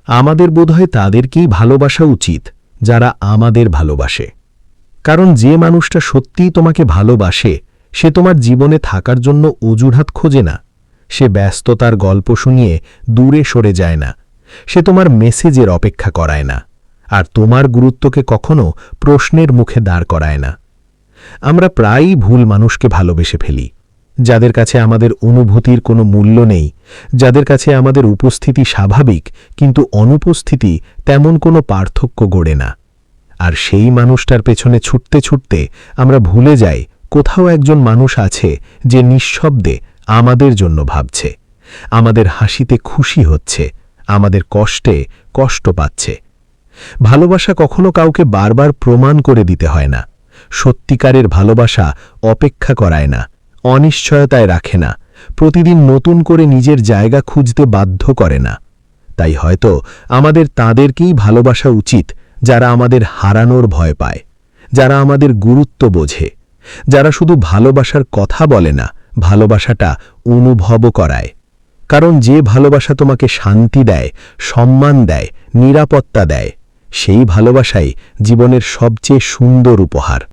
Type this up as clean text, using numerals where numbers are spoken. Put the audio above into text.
আমাদের বোধহয় তাদেরকেই ভালোবাসা উচিত যারা আমাদের ভালোবাসে। কারণ যে মানুষটা সত্যিই তোমাকে ভালোবাসে সে তোমার জীবনে থাকার জন্য অজুহাত খোঁজে না। সে ব্যস্ততার গল্প শুনিয়ে দূরে সরে যায় না। সে তোমার মেসেজের অপেক্ষা করায় না, আর তোমার গুরুত্বকে কখনো প্রশ্নের মুখে দাঁড় করায় না। আমরা প্রায়ই ভুল মানুষকে ভালোবেসে ফেলি, যাদের কাছে আমাদের অনুভূতির কোনো মূল্য নেই, যাদের কাছে আমাদের উপস্থিতি স্বাভাবিক কিন্তু অনুপস্থিতি তেমন কোনো পার্থক্য গড়ে না। আর সেই মানুষটার পেছনে ছুটতে ছুটতে আমরা ভুলে যাই কোথাও একজন মানুষ আছে যে নিঃশব্দে আমাদের জন্য ভাবছে, আমাদের হাসিতে খুশি হচ্ছে, আমাদের কষ্টে কষ্ট পাচ্ছে। ভালোবাসা কখনো কাউকে বারবার প্রমাণ করে দিতে হয় না। সত্যিকারের ভালোবাসা অপেক্ষা করায় না, অনিশ্চয়তায় রাখে না, প্রতিদিন নতুন করে নিজের জায়গা খুঁজতে বাধ্য করে না। তাই হয়তো আমাদের তাদেরকেই ভালোবাসা উচিত যারা আমাদের হারানোর ভয় পায়, যারা আমাদের গুরুত্ব বোঝে, যারা শুধু ভালোবাসার কথা বলে না, ভালোবাসাটা অনুভবও করায়। কারণ যে ভালোবাসা তোমাকে শান্তি দেয়, সম্মান দেয়, নিরাপত্তা দেয়, সেই ভালোবাসাই জীবনের সবচেয়ে সুন্দর উপহার।